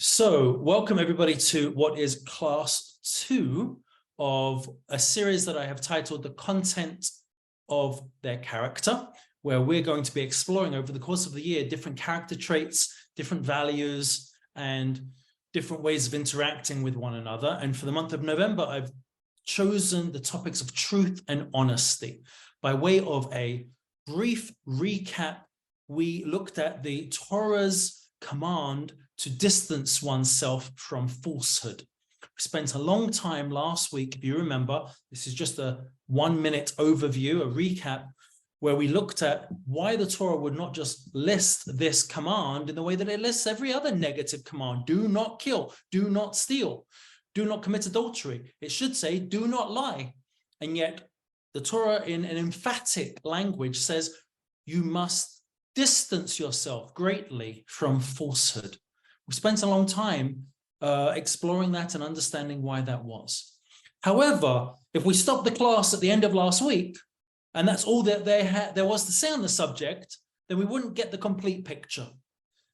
So welcome everybody to what is class 2 of a series that I have titled The Content of Their Character, where we're going to be exploring over the course of the year different character traits, different values, and different ways of interacting with one another. And for the month of November, I've chosen the topics of truth and honesty. By way of a brief recap, we looked at the Torah's command to distance oneself from falsehood. We spent a long time last week, if you remember, this is just a 1-minute overview, a recap, where we looked at why the Torah would not just list this command in the way that it lists every other negative command. Do not kill, do not steal, do not commit adultery. It should say, do not lie. And yet the Torah in an emphatic language says, you must distance yourself greatly from falsehood. We spent a long time exploring that and understanding why that was. However, if we stopped the class at the end of last week, and that's all that there was to say on the subject, then we wouldn't get the complete picture.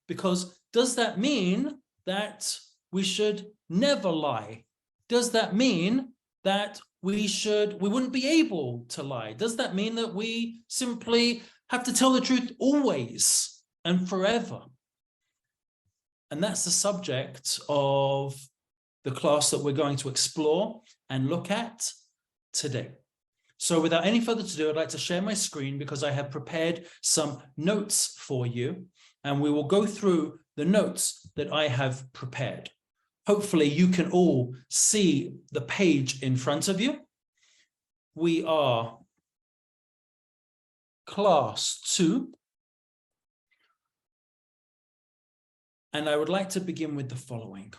Because does that mean that we should never lie? Does that mean that we wouldn't be able to lie? Does that mean that we simply have to tell the truth always and forever? And that's the subject of the class that we're going to explore and look at today. So without any further ado, I'd like to share my screen because I have prepared some notes for you, and we will go through the notes that I have prepared. Hopefully you can all see the page in front of you. We are class 2. And I would like to begin with the following.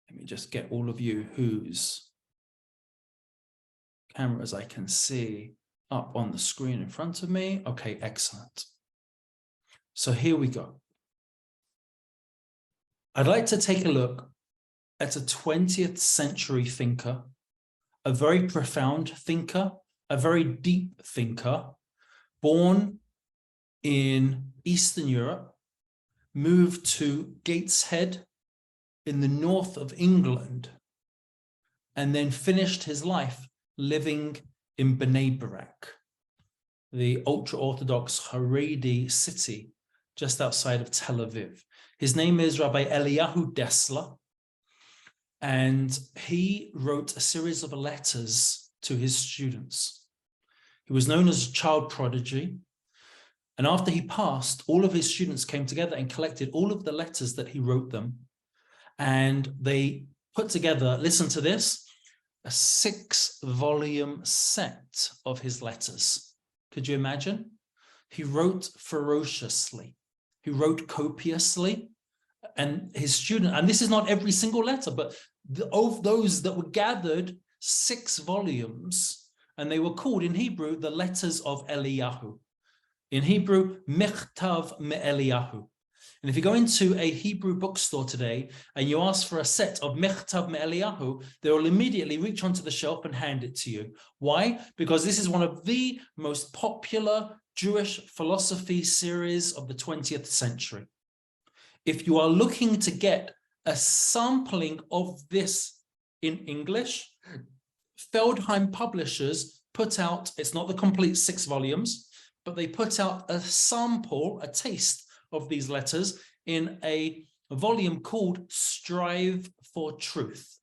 Let me just get all of you whose cameras I can see up on the screen in front of me. Okay, excellent. So here we go. I'd like to take a look at a 20th century thinker, a very profound thinker, a very deep thinker, born in Eastern Europe, moved to Gateshead in the north of England, and then finished his life living in Bnei Brak, the ultra-Orthodox Haredi city just outside of Tel Aviv. His name is Rabbi Eliyahu Dessler, and he wrote a series of letters to his students. He was known as a child prodigy. And after he passed, all of his students came together and collected all of the letters that he wrote them. And they put together, listen to this, a 6-volume set of his letters. Could you imagine? He wrote ferociously. He wrote copiously. And his student, and this is not every single letter, but of those that were gathered, 6 volumes, and they were called in Hebrew, the letters of Eliyahu. In Hebrew, Mechtav Me'Eliyahu. And if you go into a Hebrew bookstore today and you ask for a set of Mechtav Me'Eliyahu, they will immediately reach onto the shelf and hand it to you. Why? Because this is one of the most popular Jewish philosophy series of the 20th century. If you are looking to get a sampling of this in English, Feldheim Publishers put out, it's not the complete 6 volumes, but they put out a sample, a taste of these letters in a volume called Strive for Truth.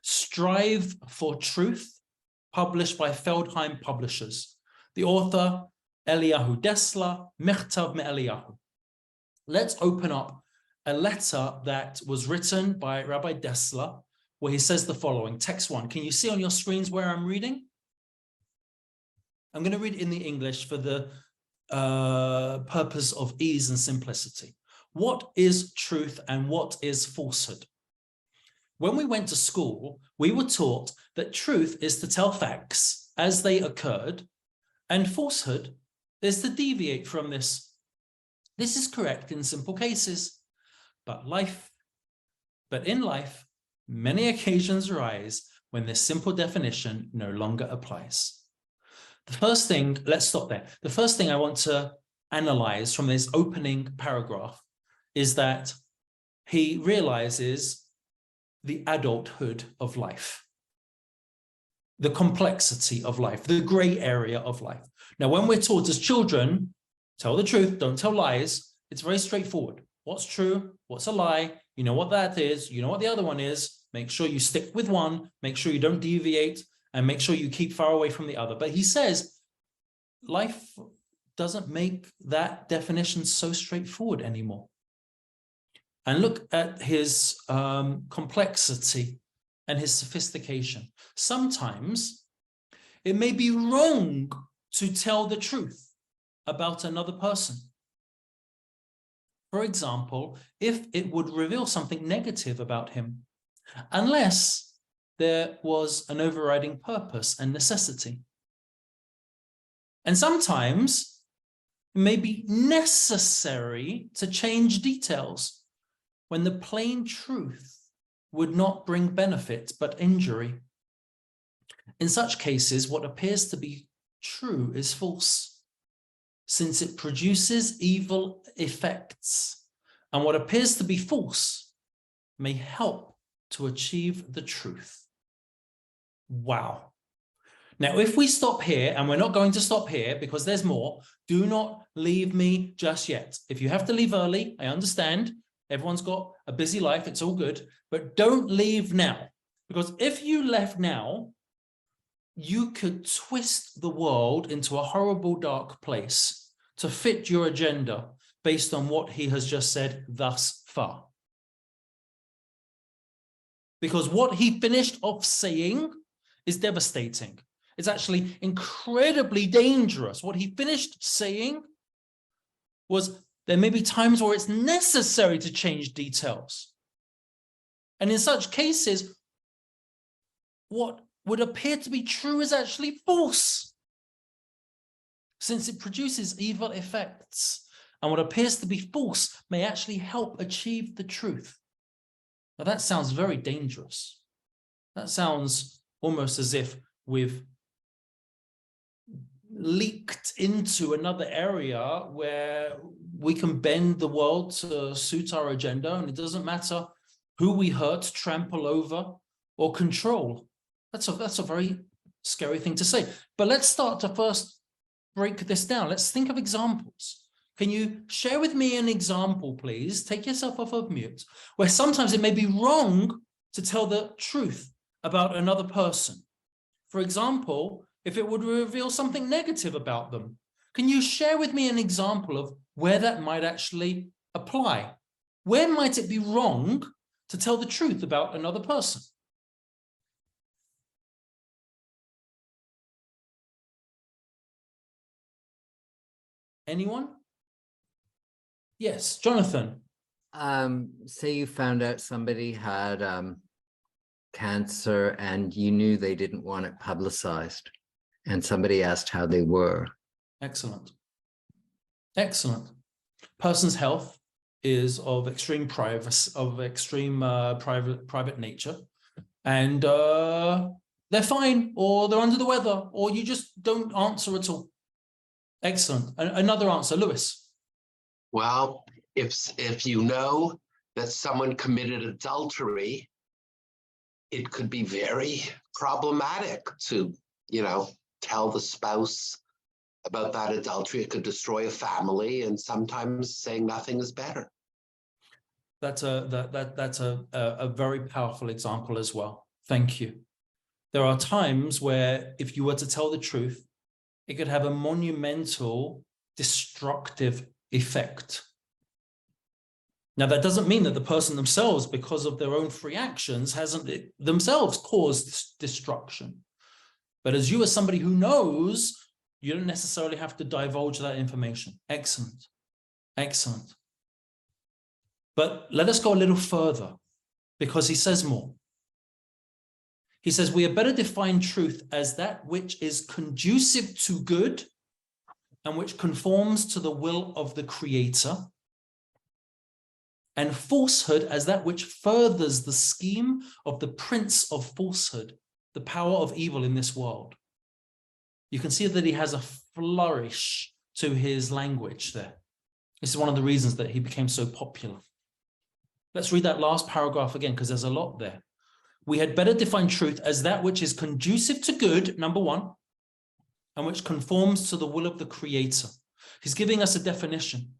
Strive for Truth, published by Feldheim Publishers. The author, Eliyahu Dessler, Mechtav Me'Eliyahu. Let's open up a letter that was written by Rabbi Dessler, where he says the following. Text 1. Can you see on your screens where I'm reading? I'm going to read in the English for the purpose of ease and simplicity. What is truth and what is falsehood? When we went to school, we were taught that truth is to tell facts as they occurred, and falsehood is to deviate from this. This is correct in simple cases, but in life, many occasions arise when this simple definition no longer applies. The first thing, let's stop there. The first thing I want to analyze from this opening paragraph is that he realizes the adulthood of life, the complexity of life, the gray area of life. Now, when we're taught as children, tell the truth, don't tell lies, it's very straightforward. What's true? What's a lie? You know what that is. You know what the other one is. Make sure you stick with one. Make sure you don't deviate, and make sure you keep far away from the other. But he says life doesn't make that definition so straightforward anymore. And look at his complexity and his sophistication. Sometimes it may be wrong to tell the truth about another person. For example, if it would reveal something negative about him, unless there was an overriding purpose and necessity. And sometimes it may be necessary to change details when the plain truth would not bring benefit but injury. In such cases, what appears to be true is false, since it produces evil effects, and what appears to be false may help to achieve the truth. Wow. Now, if we stop here, and we're not going to stop here because there's more, do not leave me just yet. If you have to leave early, I understand. Everyone's got a busy life, it's all good, but don't leave now. Because if you left now, you could twist the world into a horrible, dark place to fit your agenda based on what he has just said thus far. Because what he finished off saying is devastating. It's actually incredibly dangerous. What he finished saying was there may be times where it's necessary to change details. And in such cases, what would appear to be true is actually false, since it produces evil effects. And what appears to be false may actually help achieve the truth. Now that sounds very dangerous. That sounds almost as if we've leaked into another area where we can bend the world to suit our agenda, and it doesn't matter who we hurt, trample over, or control. That's a very scary thing to say. But let's start to first break this down. Let's think of examples. Can you share with me an example, please? Take yourself off of mute, where sometimes it may be wrong to tell the truth about another person. For example, if it would reveal something negative about them. Can you share with me an example of where that might actually apply? Where might it be wrong to tell the truth about another person? Anyone? Yes, Jonathan. Say you found out somebody had cancer and you knew they didn't want it publicized, and somebody asked how they were. Excellent. Excellent. Person's health is of extreme privacy, of extreme private nature, and they're fine, or they're under the weather, or you just don't answer at all. Excellent. Another answer, Lewis. Well, if you know that someone committed adultery, it could be very problematic to, tell the spouse about that adultery. It could destroy a family, and sometimes saying nothing is better. That's a very powerful example as well. Thank you. There are times where if you were to tell the truth, it could have a monumental destructive effect. Now, that doesn't mean that the person themselves, because of their own free actions, hasn't themselves caused destruction. But as you, as somebody who knows, you don't necessarily have to divulge that information. Excellent. Excellent. But let us go a little further, because he says more. He says, we had better define truth as that which is conducive to good and which conforms to the will of the Creator, and falsehood as that which furthers the scheme of the prince of falsehood, the power of evil in this world. You can see that he has a flourish to his language there. This is one of the reasons that he became so popular. Let's read that last paragraph again, because there's a lot there. We had better define truth as that which is conducive to good, number one, and which conforms to the will of the Creator. He's giving us a definition.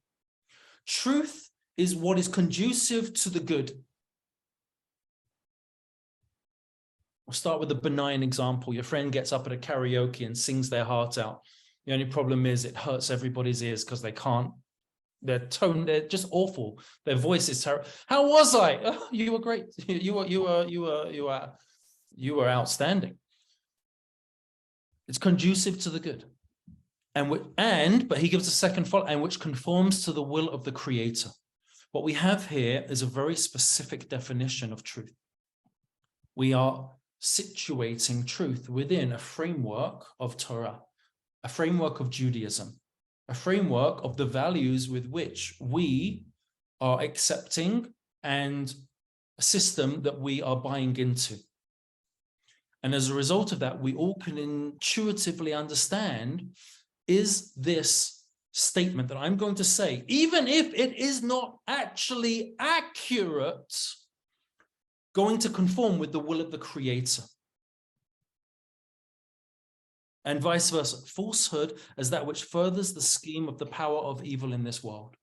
Truth is what is conducive to the good. We'll start with a benign example. Your friend gets up at a karaoke and sings their heart out. The only problem is it hurts everybody's ears because they can't. Their tone, they're just awful. Their voice is terrible. How was I? Oh, you were great. You were outstanding. It's conducive to the good, but he gives a second follow, and which conforms to the will of the Creator. What we have here is a very specific definition of truth. We are situating truth within a framework of Torah, a framework of Judaism, a framework of the values with which we are accepting and a system that we are buying into. And as a result of that, we all can intuitively understand, is this statement that I'm going to say, even if it is not actually accurate, going to conform with the will of the Creator? And vice versa, falsehood as that which furthers the scheme of the power of evil in this world.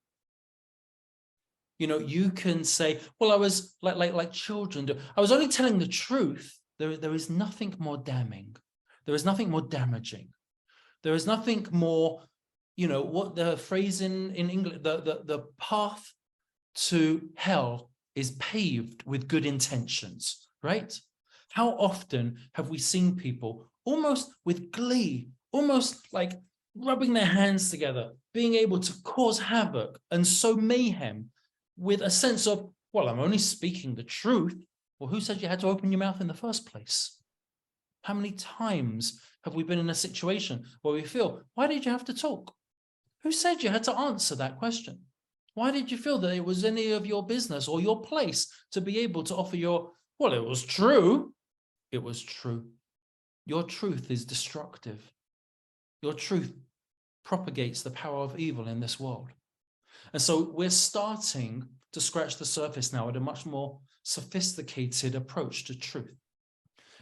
You know, you can say, well, I was like children do. I was only telling the truth. There is nothing more damning. There is nothing more damaging. There is nothing more, you know, what the phrase in English, the path to hell is paved with good intentions, right? How often have we seen people almost with glee, almost like rubbing their hands together, being able to cause havoc and sow mayhem with a sense of, well, I'm only speaking the truth. Well, who said you had to open your mouth in the first place? How many times have we been in a situation where we feel, why did you have to talk? Who said you had to answer that question? Why did you feel that it was any of your business or your place to be able to offer your, well, it was true. It was true. Your truth is destructive. Your truth propagates the power of evil in this world. And so we're starting to scratch the surface now at a much more sophisticated approach to truth.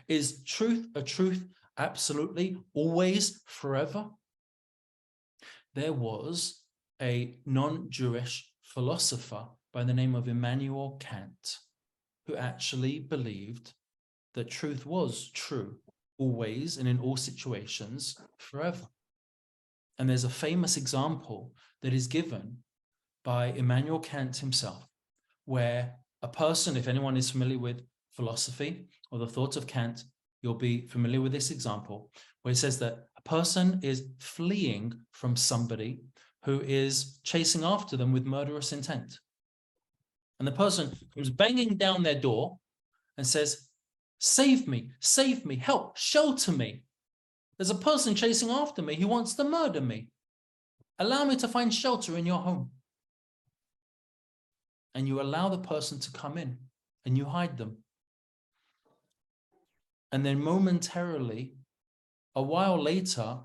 Is truth a truth absolutely, always, forever? There was a non-Jewish philosopher by the name of Immanuel Kant who actually believed that truth was true, always and in all situations, forever. And there's a famous example that is given by Immanuel Kant himself, where a person, if anyone is familiar with philosophy or the thoughts of Kant, you'll be familiar with this example, where it says that a person is fleeing from somebody who is chasing after them with murderous intent. And the person comes banging down their door and says, save me, help, shelter me. There's a person chasing after me who wants to murder me. Allow me to find shelter in your home. And you allow the person to come in and you hide them. And then momentarily, a while later,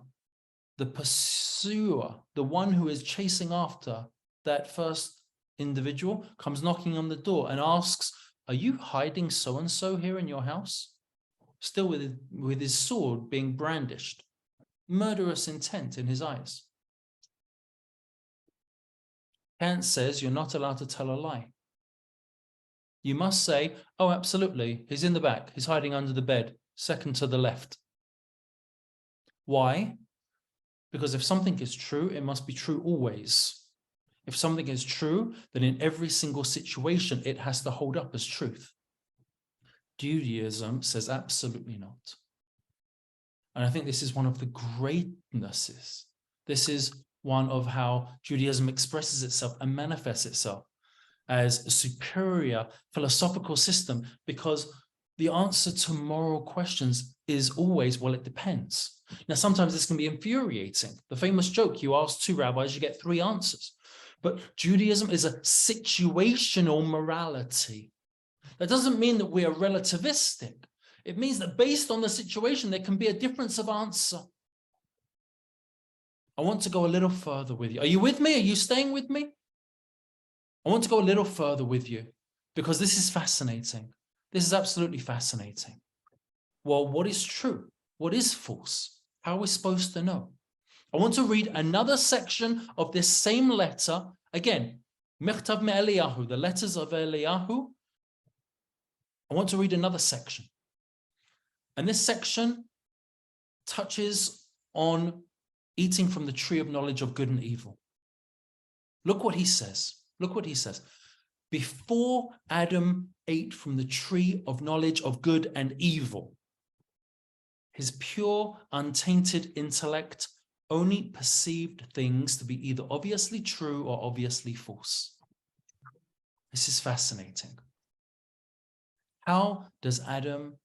the pursuer, the one who is chasing after that first individual, comes knocking on the door and asks, are you hiding so-and-so here in your house? Still with his sword being brandished, murderous intent in his eyes. Kant says you're not allowed to tell a lie. You must say, oh, absolutely, he's in the back, he's hiding under the bed, second to the left. Why? Because if something is true, it must be true always. If something is true, then in every single situation, it has to hold up as truth. Judaism says absolutely not. And I think this is one of the greatnesses. This is one of how Judaism expresses itself and manifests itself as a superior philosophical system, because the answer to moral questions is always, well, it depends. Now, sometimes this can be infuriating. The famous joke, you ask two rabbis, you get three answers. But Judaism is a situational morality. That doesn't mean that we are relativistic. It means that based on the situation, there can be a difference of answer. I want to go a little further with you. Are you with me? Are you staying with me? I want to go a little further with you. because this is fascinating. This is absolutely fascinating. Well, what is true? What is false? How are we supposed to know? I want to read another section of this same letter. Again, Mechtav me'Eliyahu, the letters of Eliyahu. I want to read another section. And this section touches on eating from the tree of knowledge of good and evil. Look what he says. Look what he says. Before Adam ate from the tree of knowledge of good and evil, his pure, untainted intellect only perceived things to be either obviously true or obviously false. This is fascinating. How does Adam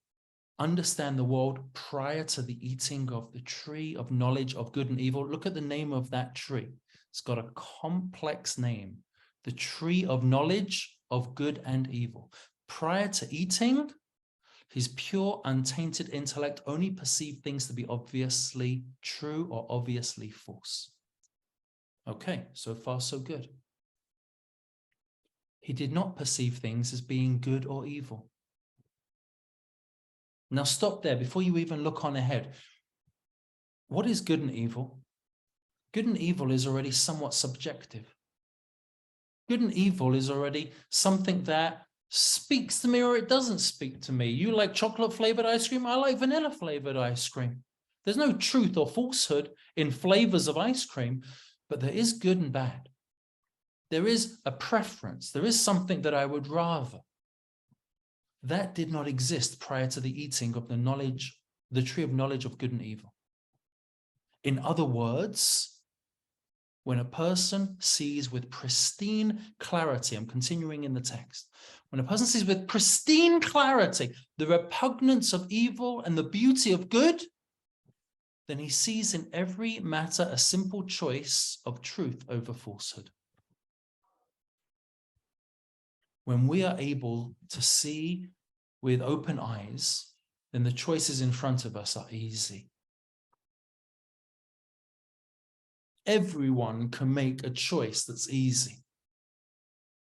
understand the world prior to the eating of the tree of knowledge of good and evil? Look at the name of that tree. It's got a complex name. The tree of knowledge of good and evil. Prior to eating, his pure, untainted intellect only perceived things to be obviously true or obviously false. Okay, so far so good. He did not perceive things as being good or evil. Now stop there before you even look on ahead. What is good and evil? Good and evil is already somewhat subjective. Good and evil is already something that speaks to me or it doesn't speak to me. You like chocolate flavored ice cream, I like vanilla flavored ice cream. There's no truth or falsehood in flavors of ice cream, but there is good and bad. There is a preference. There is something that I would rather. That did not exist prior to the eating of the tree of knowledge of good and evil. In other words, when a person sees with pristine clarity, I'm continuing in the text, when a person sees with pristine clarity the repugnance of evil and the beauty of good, then he sees in every matter a simple choice of truth over falsehood. When we are able to see with open eyes, then the choices in front of us are easy. Everyone can make a choice that's easy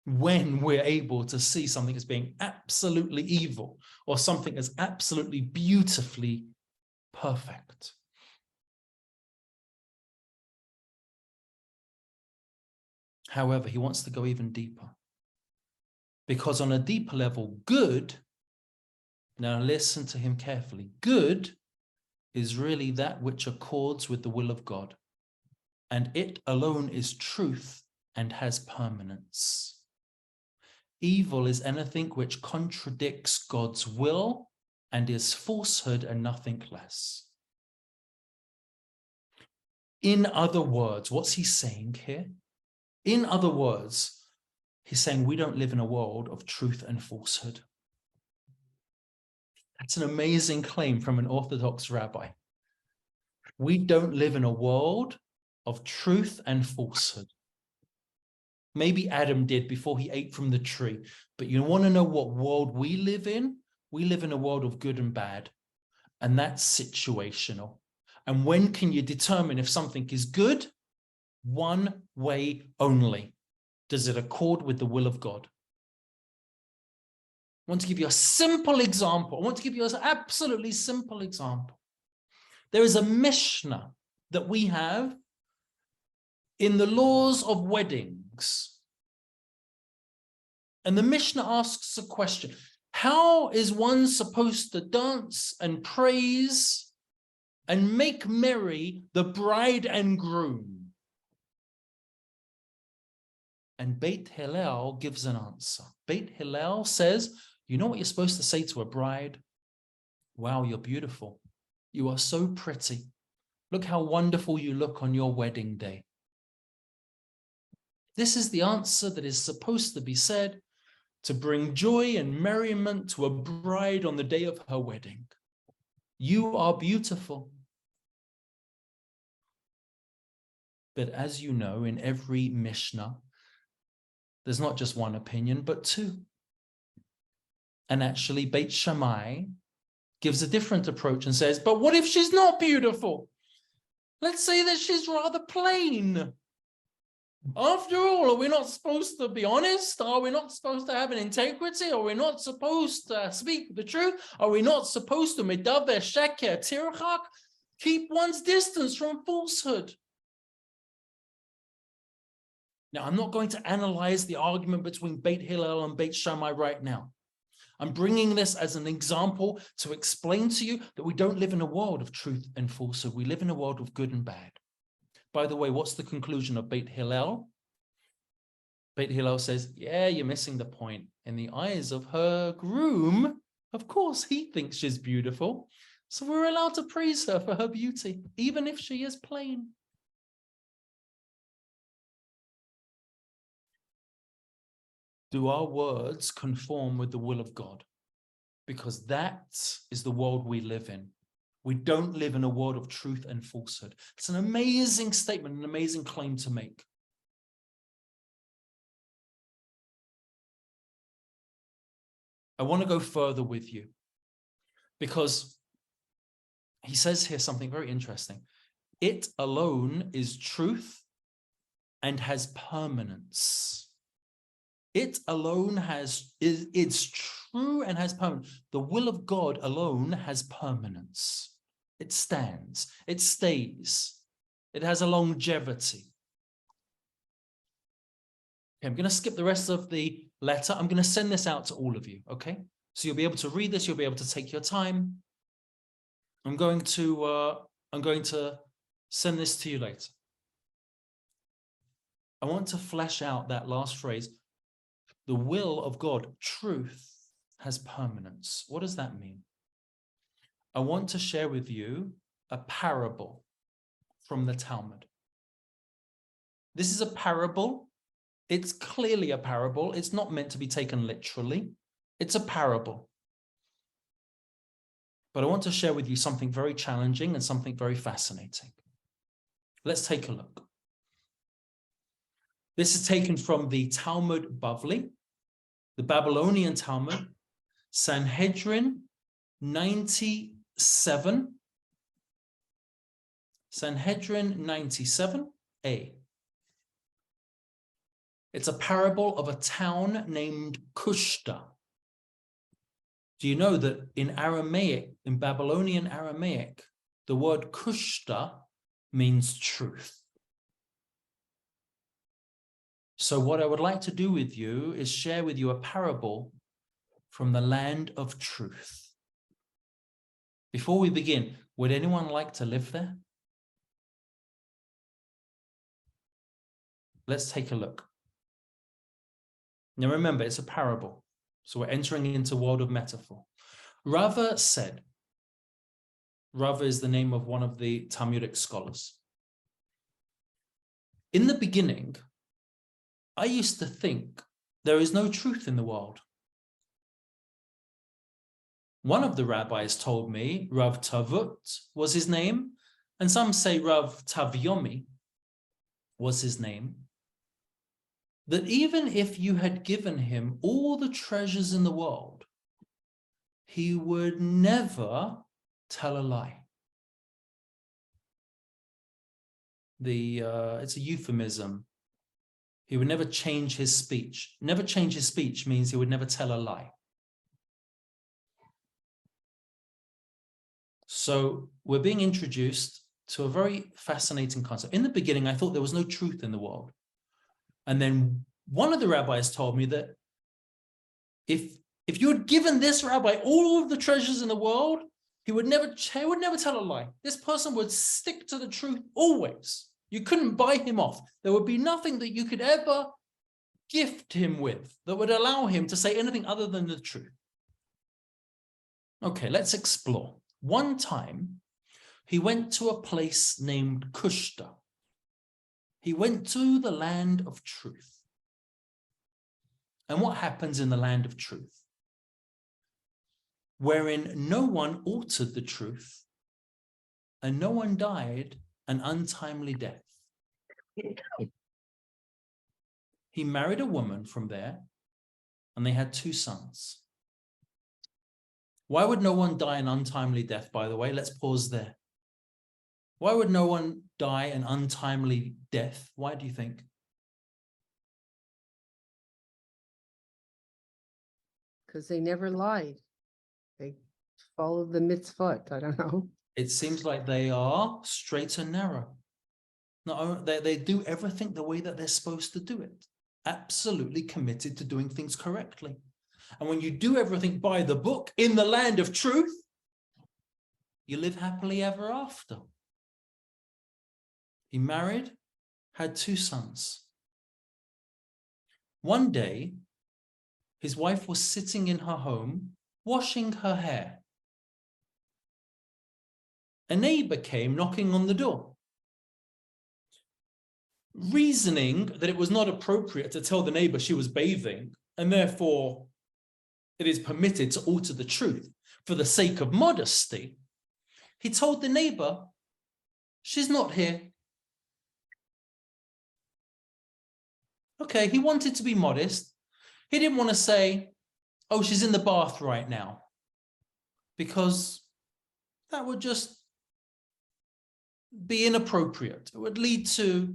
when we're able to see something as being absolutely evil or something as absolutely beautifully perfect. However, he wants to go even deeper. Because on a deeper level, good, now listen to him carefully, good is really that which accords with the will of God. And it alone is truth and has permanence. Evil is anything which contradicts God's will and is falsehood and nothing less. In other words, what's he saying here? In other words, he's saying we don't live in a world of truth and falsehood. That's an amazing claim from an Orthodox rabbi. We don't live in a world of truth and falsehood. Maybe Adam did before he ate from the tree, but you want to know what world we live in? We live in a world of good and bad, and that's situational. And when can you determine if something is good? One way only. Does it accord with the will of God? I want to give you a simple example. I want to give you an absolutely simple example. There is a Mishnah that we have in the laws of weddings. And the Mishnah asks a question. How is one supposed to dance and praise and make merry the bride and groom? And Beit Hillel gives an answer. Beit Hillel says, you know what you're supposed to say to a bride? Wow, you're beautiful. You are so pretty. Look how wonderful you look on your wedding day. This is the answer that is supposed to be said to bring joy and merriment to a bride on the day of her wedding. You are beautiful. But as you know, in every Mishnah, there's not just one opinion, but two. And actually, Beit Shammai gives a different approach and says, but what if she's not beautiful? Let's say that she's rather plain. After all, are we not supposed to be honest? Are we not supposed to have an integrity? Are we not supposed to speak the truth? Are we not supposed to medaber sheker tirchak? Keep one's distance from falsehood. Now, I'm not going to analyze the argument between Beit Hillel and Beit Shammai right now. I'm bringing this as an example to explain to you that we don't live in a world of truth and falsehood. We live in a world of good and bad. By the way, what's the conclusion of Beit Hillel? Beit Hillel says, yeah, you're missing the point. In the eyes of her groom, of course, he thinks she's beautiful. So we're allowed to praise her for her beauty, even if she is plain. Do our words conform with the will of God? Because that is the world we live in. We don't live in a world of truth and falsehood. It's an amazing statement, an amazing claim to make. I want to go further with you because he says here something very interesting. It alone is truth and has permanence. It alone it's true and has permanence. The will of God alone has permanence. It stands, it stays, it has a longevity. Okay, I'm going to skip the rest of the letter. I'm going to send this out to all of you, okay? So you'll be able to read this, you'll be able to take your time. I'm going to send this to you later. I want to flesh out that last phrase. The will of God, truth, has permanence. What does that mean? I want to share with you a parable from the Talmud. This is a parable. It's clearly a parable. It's not meant to be taken literally. It's a parable. But I want to share with you something very challenging and something very fascinating. Let's take a look. This is taken from the Talmud Bavli, the Babylonian Talmud, Sanhedrin 97. Sanhedrin 97a. It's a parable of a town named Kushta. Do you know that in Aramaic, in Babylonian Aramaic, the word Kushta means truth? So what I would like to do with you is share with you a parable from the land of truth. Before we begin, would anyone like to live there? Let's take a look. Now remember, it's a parable. So we're entering into a world of metaphor. Rava said, Rava is the name of one of the Talmudic scholars. In the beginning, I used to think there is no truth in the world. One of the rabbis told me, Rav Tavut was his name, and some say Rav Tavyomi was his name, that even if you had given him all the treasures in the world, he would never tell a lie. It's a euphemism. He would never change his speech. Never change his speech means he would never tell a lie. So we're being introduced to a very fascinating concept. In the beginning, I thought there was no truth in the world. And then one of the rabbis told me that if you had given this rabbi all of the treasures in the world, he would never tell a lie. This person would stick to the truth always. You couldn't buy him off. There would be nothing that you could ever gift him with that would allow him to say anything other than the truth. Okay, let's explore. One time, he went to a place named Kushta. He went to the land of truth. And what happens in the land of truth? Wherein no one altered the truth and no one died an untimely death. He married a woman from there and they had 2 sons. Why would no one die an untimely death, by the way? Let's pause there. Why would no one die an untimely death? Why do you think? because they never lied. They followed the mitzvot. I don't know. It seems like they are straight and narrow. No, they do everything the way that they're supposed to do it. Absolutely committed to doing things correctly. And when you do everything by the book in the land of truth, you live happily ever after. He married, had 2 sons. One day, his wife was sitting in her home, washing her hair. A neighbor came knocking on the door, reasoning that it was not appropriate to tell the neighbor she was bathing, and therefore it is permitted to alter the truth for the sake of modesty. He told the neighbor, she's not here. Okay, he wanted to be modest. He didn't want to say, oh, she's in the bath right now, because that would just be inappropriate. It would lead to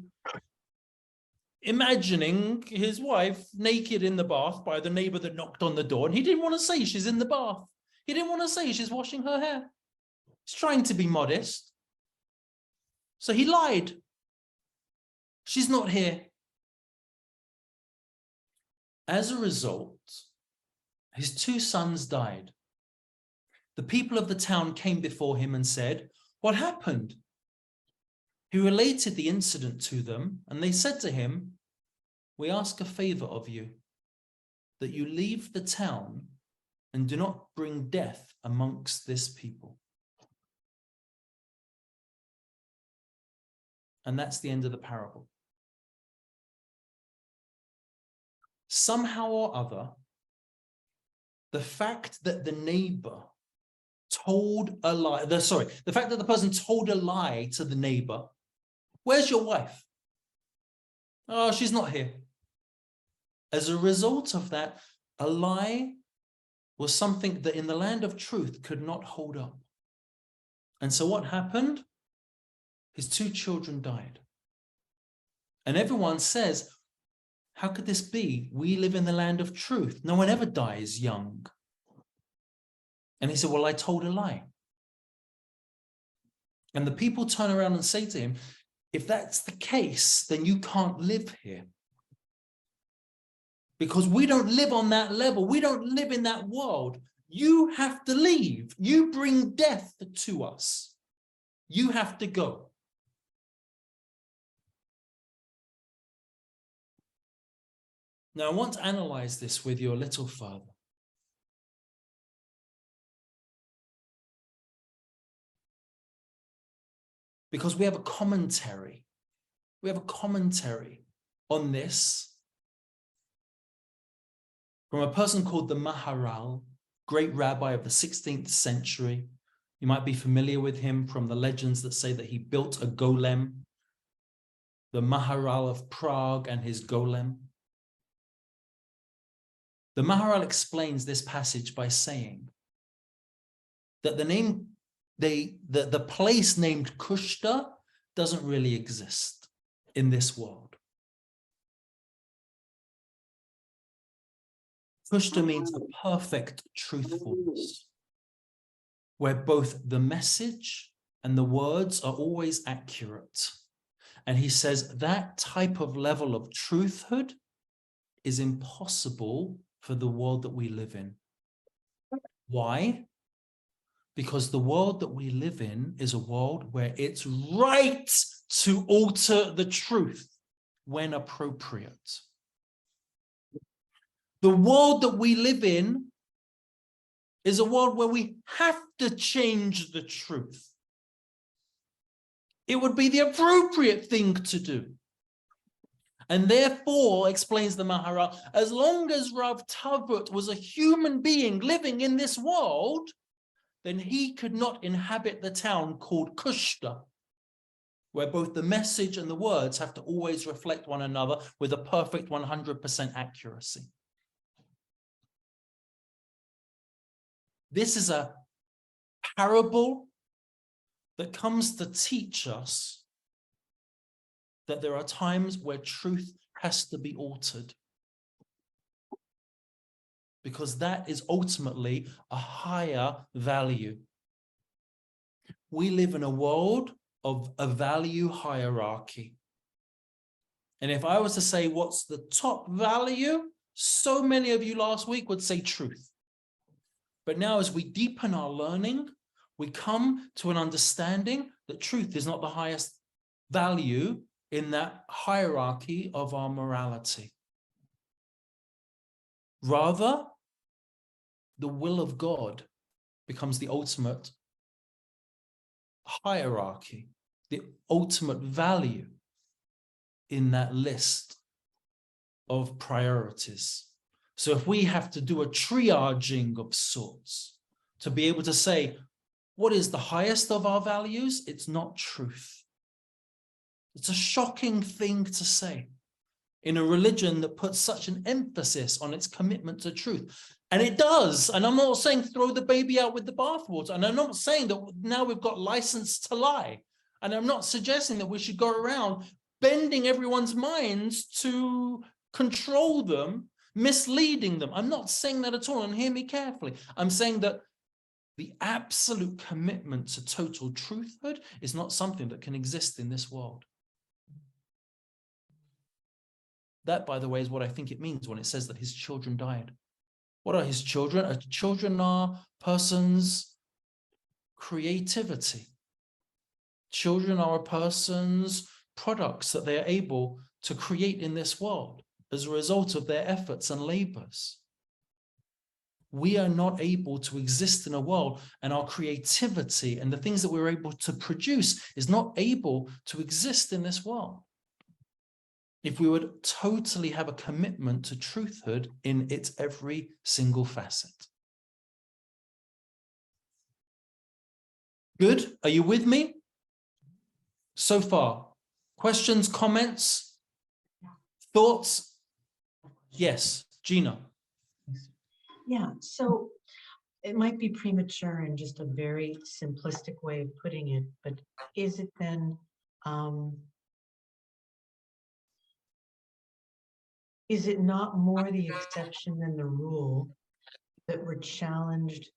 imagining his wife naked in the bath by the neighbor that knocked on the door, and he didn't want to say she's in the bath. He didn't want to say she's washing her hair. He's trying to be modest. So he lied. She's not here. As a result, his 2 sons died. The people of the town came before him and said, what happened? He related the incident to them, and they said to him, we ask a favor of you, that you leave the town and do not bring death amongst this people. And that's the end of the parable. Somehow or other, the fact that the neighbor told a lie, the fact that the person told a lie to the neighbor, where's your wife? Oh, she's not here. As a result of that, a lie was something that in the land of truth could not hold up. And so what happened? His 2 children died. And everyone says, how could this be? We live in the land of truth. No one ever dies young. And he said, well, I told a lie. And the people turn around and say to him, if that's the case, then you can't live here. Because we don't live on that level. We don't live in that world. You have to leave. You bring death to us. You have to go. Now, I want to analyze this with you a little further. Because we have a commentary. We have a commentary on this from a person called the Maharal, great rabbi of the 16th century. You might be familiar with him from the legends that say that he built a golem, the Maharal of Prague and his golem. The Maharal explains this passage by saying that the place named Kushta doesn't really exist in this world. Kushta means a perfect truthfulness, where both the message and the words are always accurate. And he says that type of level of truthhood is impossible for the world that we live in. Why? Because the world that we live in is a world where it's right to alter the truth when appropriate. The world that we live in is a world where we have to change the truth. It would be the appropriate thing to do. And therefore, explains the Maharal, as long as Rav Tavut was a human being living in this world, then he could not inhabit the town called Kushta, where both the message and the words have to always reflect one another with a perfect 100% accuracy. This is a parable that comes to teach us that there are times where truth has to be altered. because that is ultimately a higher value. We live in a world of a value hierarchy. And if I was to say what's the top value, so many of you last week would say truth. But now as we deepen our learning, we come to an understanding that truth is not the highest value in that hierarchy of our morality. Rather, the will of God becomes the ultimate hierarchy, the ultimate value in that list of priorities. So if we have to do a triaging of sorts to be able to say, what is the highest of our values? It's not truth. It's a shocking thing to say in a religion that puts such an emphasis on its commitment to truth. And it does. And I'm not saying throw the baby out with the bathwater. And I'm not saying that now we've got license to lie. And I'm not suggesting that we should go around bending everyone's minds to control them, misleading them. I'm not saying that at all, and hear me carefully. I'm saying that the absolute commitment to total truthhood is not something that can exist in this world. That, by the way, is what I think it means when it says that his children died. What are his children? Children are person's creativity. Children are a person's products that they are able to create in this world as a result of their efforts and labors. We are not able to exist in a world, and our creativity and the things that we're able to produce is not able to exist in this world if we would totally have a commitment to truthhood in its every single facet. Good? Are you with me? So far, questions, comments, thoughts? Yes, Gina. Yeah, so it might be premature and just a very simplistic way of putting it, but is it then, is it not more the exception than the rule that we're challenged?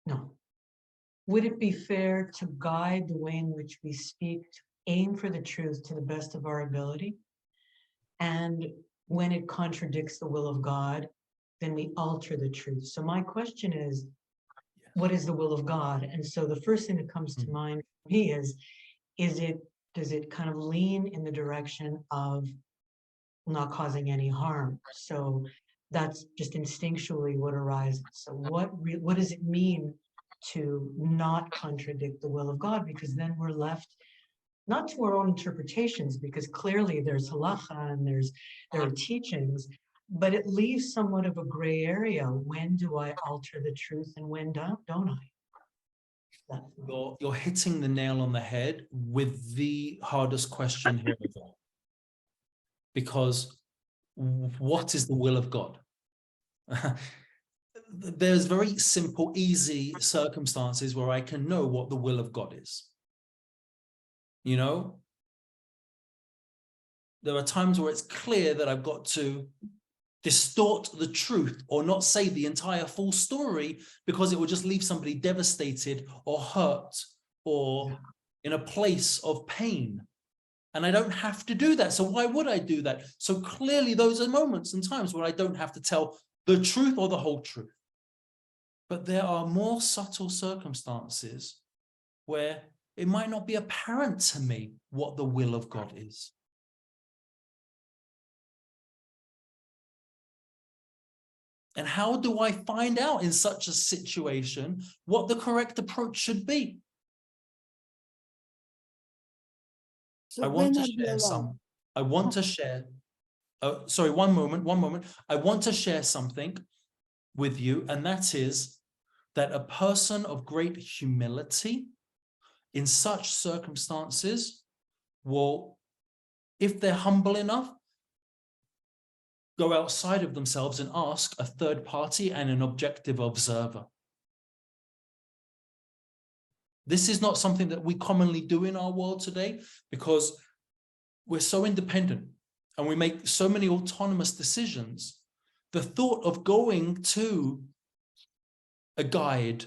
No. Would it be fair to guide the way in which we speak, to aim for the truth to the best of our ability? And when it contradicts the will of God, then we alter the truth. So my question is, what is the will of God? And so the first thing that comes to mind for me is does it kind of lean in the direction of not causing any harm? So that's just instinctually what arises. So what does it mean to not contradict the will of God? Because then we're left not to our own interpretations, because clearly there's halacha and there are teachings, but it leaves somewhat of a gray area. When do I alter the truth and when don't I? You're hitting the nail on the head with the hardest question here of all. Because what is the will of God? There's very simple, easy circumstances where I can know what the will of God is. You know, there are times where it's clear that I've got to distort the truth or not say the entire full story because it will just leave somebody devastated or hurt or in a place of pain. And I don't have to do that. So why would I do that? So clearly those are moments and times where I don't have to tell the truth or the whole truth. But there are more subtle circumstances where it might not be apparent to me what the will of God is. And how do I find out in such a situation what the correct approach should be? So I want then to I'd be share alone. some. I want to share. Sorry, one moment. I want to share something with you, and that is that a person of great humility in such circumstances will, if they're humble enough, go outside of themselves and ask a third party and an objective observer. This is not something that we commonly do in our world today because we're so independent and we make so many autonomous decisions the thought of going to a guide,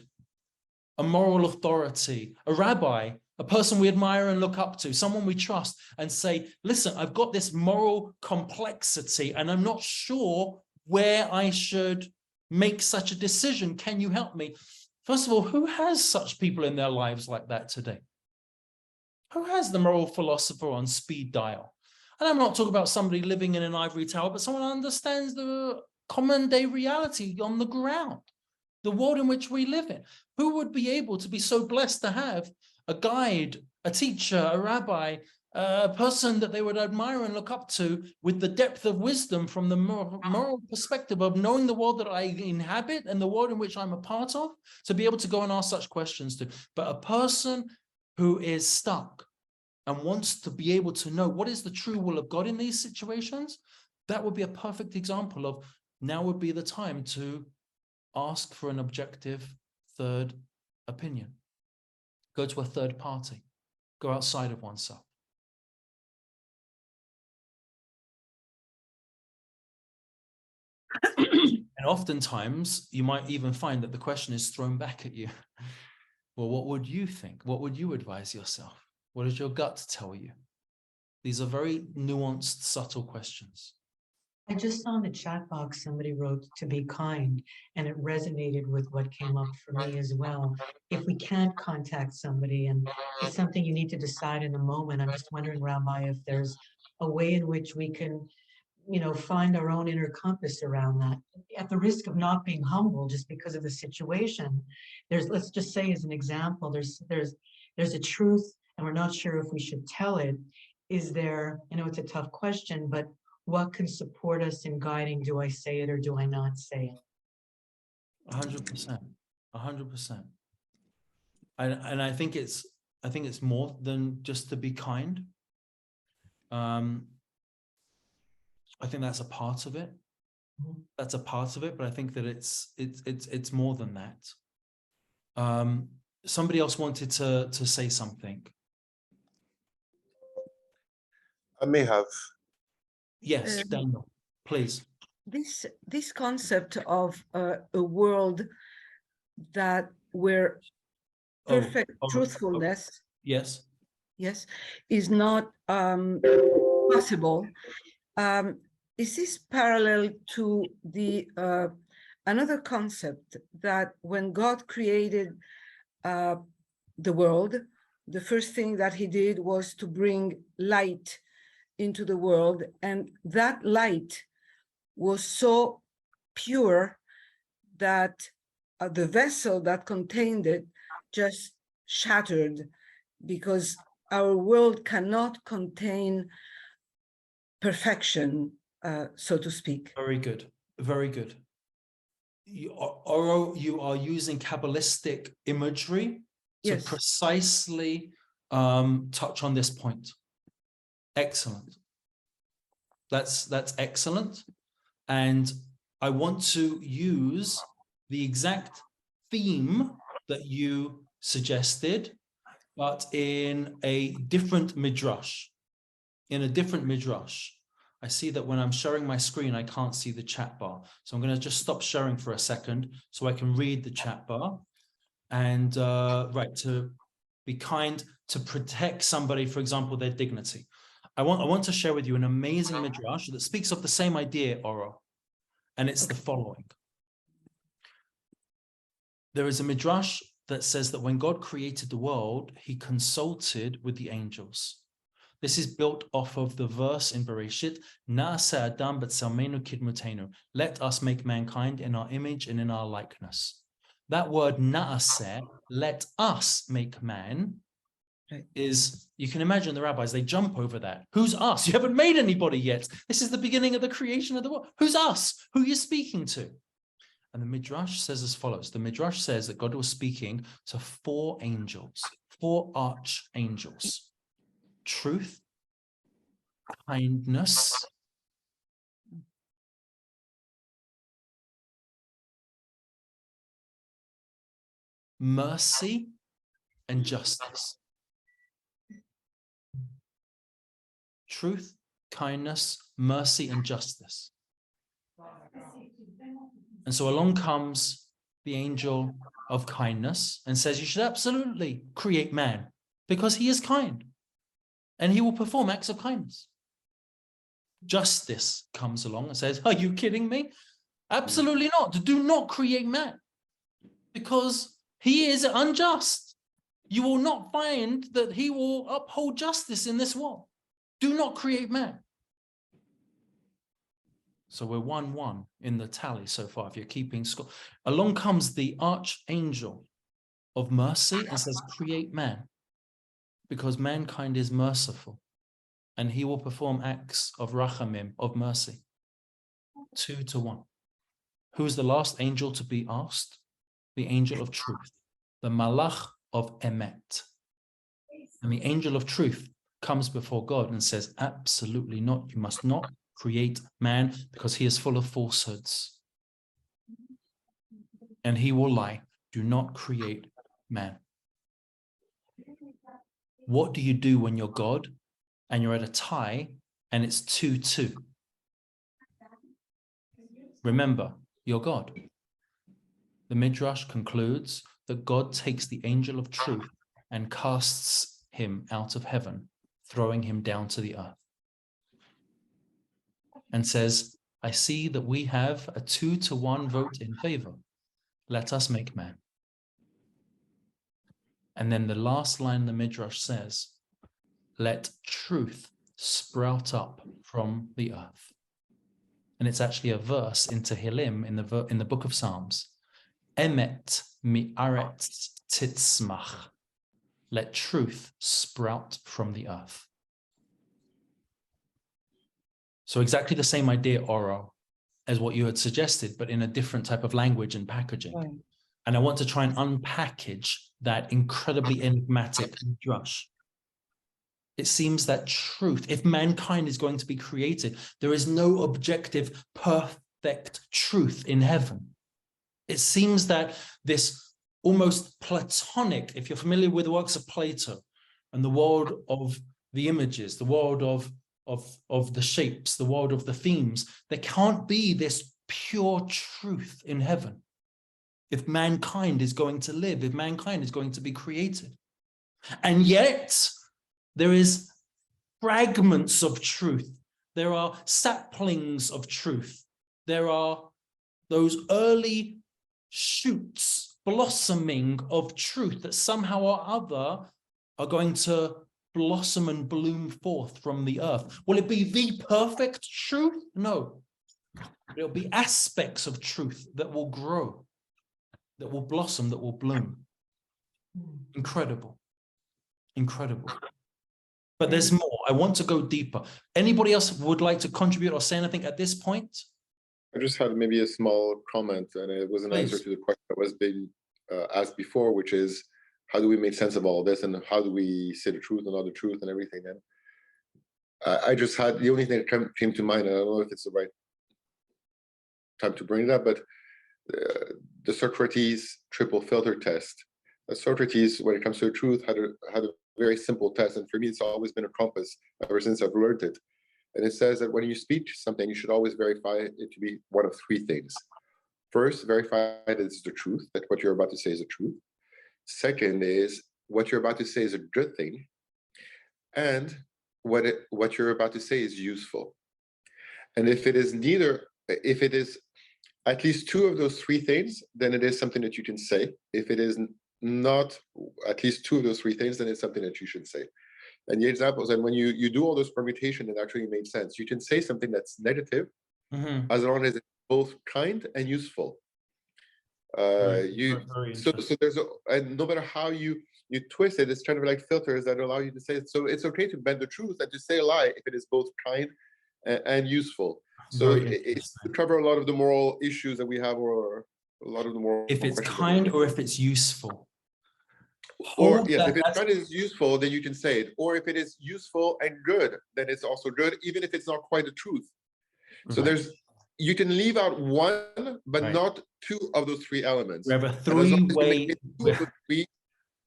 a moral authority, a rabbi, a person we admire and look up to, someone we trust, and say, listen, I've got this moral complexity and I'm not sure where I should make such a decision. Can you help me? First of all, who has such people in their lives like that today? Who has the moral philosopher on speed dial? And I'm not talking about somebody living in an ivory tower, but someone who understands the common day reality on the ground, the world in which we live in. Who would be able to be so blessed to have a guide, a teacher, a rabbi, a person that they would admire and look up to with the depth of wisdom from the moral perspective of knowing the world that I inhabit and the world in which I'm a part of, to be able to go and ask such questions to. But a person who is stuck and wants to be able to know what is the true will of God in these situations, that would be a perfect example of now would be the time to ask for an objective third opinion. Go to a third party. Go outside of oneself. And oftentimes, you might even find that the question is thrown back at you. Well, what would you think? What would you advise yourself? What does your gut tell you? These are very nuanced, subtle questions. I just saw in the chat box, somebody wrote to be kind, and it resonated with what came up for me as well. If we can't contact somebody and it's something you need to decide in the moment, I'm just wondering, Rabbi, if there's a way in which we can, find our own inner compass around that, at the risk of not being humble just because of the situation. Let's just say as an example, there's a truth and we're not sure if we should tell it. Is there, I know it's a tough question, but what can support us in guiding? Do I say it or do I not say it? 100%, 100%. And I think it's more than just to be kind. I think that's a part of it. That's a part of it, but I think that it's more than that. Somebody else wanted to say something. I may have. Yes, Daniel, please. This concept of a world that where perfect truthfulness yes is not possible. Is this parallel to the another concept that when God created the world, the first thing that he did was to bring light into the world, and that light was so pure that the vessel that contained it just shattered, because our world cannot contain perfection, so to speak. Very good, very good. You are using Kabbalistic imagery to Yes. precisely touch on this point. Excellent. That's excellent. And I want to use the exact theme that you suggested, but in a different midrash. I see that when I'm sharing my screen, I can't see the chat bar. So I'm going to just stop sharing for a second so I can read the chat bar. And right, to be kind, to protect somebody, for example, their dignity. I want to share with you an amazing midrash that speaks of the same idea, Oro. And it's the following. There is a midrash that says that when God created the world, he consulted with the angels. This is built off of the verse in Bereshit, Na'aseh Adam b'tzelmeinu kidmutenu. Let us make mankind in our image and in our likeness. That word Na'aseh, let us make man, is, you can imagine the rabbis, they jump over that. Who's us? You haven't made anybody yet. This is the beginning of the creation of the world. Who's us? Who are you speaking to? And the Midrash says as follows. The Midrash says that God was speaking to 4 angels, 4 archangels. Truth, kindness, mercy, and justice. Truth, kindness, mercy, and justice. And so along comes the angel of kindness and says, you should absolutely create man because he is kind and he will perform acts of kindness. Justice comes along and says, are you kidding me? Absolutely not. Do not create man because he is unjust. You will not find that he will uphold justice in this world. Do not create man. So we're 1-1 in the tally so far, if you're keeping score. Along comes the archangel of mercy and says, create man, because mankind is merciful, and he will perform acts of rachamim, of mercy. 2-1. Who's the last angel to be asked? The angel of truth, the malach of emet. And the angel of truth comes before God and says, absolutely not. You must not create man because he is full of falsehoods. And he will lie. Do not create man. What do you do when you're God and you're at a tie and it's 2-2? Remember, you're God. The Midrash concludes that God takes the angel of truth and casts him out of heaven, throwing him down to the earth. And says, I see that we have a 2-1 vote in favor. Let us make man. And then the last line the Midrash says, let truth sprout up from the earth. And it's actually a verse in Tehillim in the book of Psalms. Emet mi'aretz titzmach. Let truth sprout from the earth. So exactly the same idea, Oro, as what you had suggested, but in a different type of language and packaging. Right. And I want to try and unpackage that incredibly enigmatic midrash. It seems that truth, if mankind is going to be created, there is no objective, perfect truth in heaven. It seems that this almost Platonic, if you're familiar with the works of Plato and the world of the images, the world of the shapes, the world of the themes, there can't be this pure truth in heaven if mankind is going to live, if mankind is going to be created. And yet there is fragments of truth. There are saplings of truth. There are those early shoots blossoming of truth that somehow or other are going to blossom and bloom forth from the earth. Will it be the perfect truth? No. There'll be aspects of truth that will grow, that will blossom, that will bloom. Incredible. Incredible. But there's more. I want to go deeper. Anybody else would like to contribute or say anything at this point? I just had maybe a small comment, and it was an answer to the question that was being asked before, which is, how do we make sense of all this, and how do we say the truth and not the truth and everything? And I just had, the only thing that came to mind, and I don't know if it's the right time to bring it up, but the Socrates triple filter test. Socrates, when it comes to the truth, had a very simple test, and for me, it's always been a compass ever since I've learned it. And it says that when you speak something, you should always verify it to be one of three things. First, verify that it's the truth, that what you're about to say is the truth. Second is what you're about to say is a good thing, and what you're about to say is useful. And if it is at least two of those three things, then it is something that you can say. If it is not at least two of those three things, then it's something that you should say. And the examples, and when you do all those permutations, it actually made sense. You can say something that's negative, as long as it's both kind and useful. So there's and no matter how you twist it, it's kind of like filters that allow you to say it. So it's okay to bend the truth and to say a lie if it is both kind and useful. So it's to cover a lot of the moral issues that we have, or a lot of the moral. If it's kind or if it's useful. Or yes, if it's kind and useful, then you can say it. Or if it is useful and good, then it's also good, even if it's not quite the truth. So you can leave out one, but not two of those three elements. We have a three-way.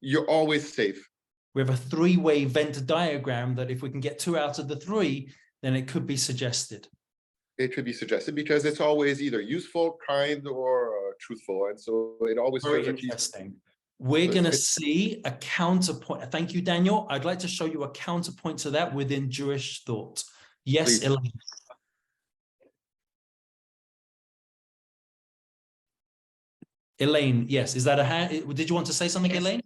You're always safe. We have a three-way Venn diagram that if we can get two out of the three, then it could be suggested. it should be suggested, because it's always either useful, kind, or truthful, and so it always Very feels like he's interesting. We're going to see a counterpoint. Thank you, Daniel. I'd like to show you a counterpoint to that within Jewish thought. Yes, Please. Elaine. Elaine, yes. Is that a hand? Did you want to say something, Yes. Elaine?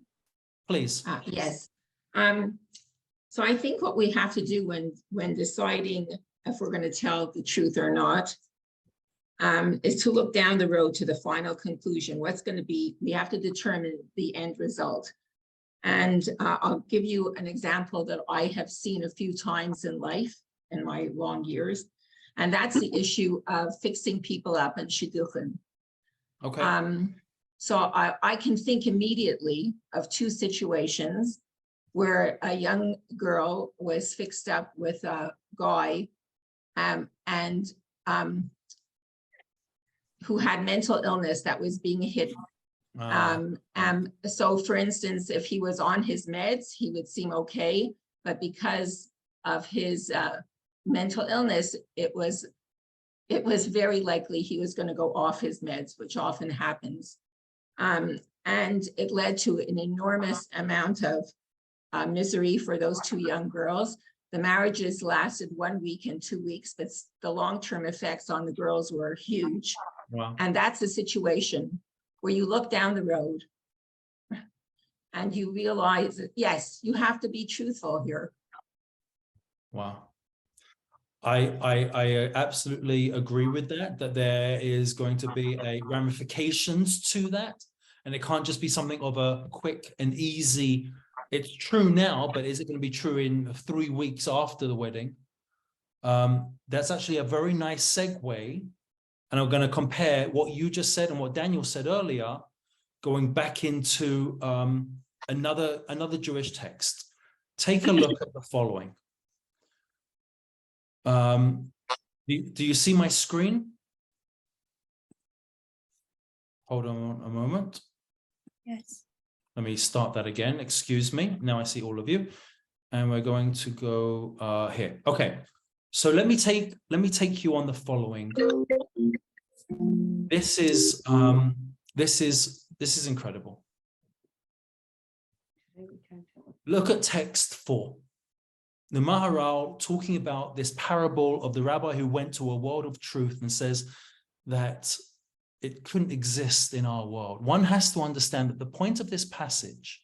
Please. Yes. So I think what we have to do when deciding if we're going to tell the truth or not, is to look down the road to the final conclusion. What's going to be, we have to determine the end result. And I'll give you an example that I have seen a few times in life, in my long years. And that's the issue of fixing people up in shidduchim. Okay. So I can think immediately of two situations where a young girl was fixed up with a guy who had mental illness that was being hidden. So for instance, if he was on his meds, he would seem okay, but because of his mental illness, it was very likely he was going to go off his meds, which often happens. And it led to an enormous amount of misery for those two young girls. The marriages lasted 1 week and 2 weeks, but the long-term effects on the girls were huge. Wow. And that's a situation where you look down the road and you realize that, yes, you have to be truthful here. Wow. I absolutely agree with that there is going to be a ramifications to that. And it can't just be something of a quick and easy, it's true now, but is it going to be true in 3 weeks after the wedding? That's actually a very nice segue. And I'm going to compare what you just said and what Daniel said earlier, going back into another Jewish text. Take a look at the following. Do you see my screen? Hold on a moment. Yes. Let me start that again. Excuse me. Now I see all of you. And we're going to go here. Okay. So let me take you on the following. This is incredible. Look at text 4. The Maharal talking about this parable of the rabbi who went to a world of truth and says that it couldn't exist in our world. One has to understand that the point of this passage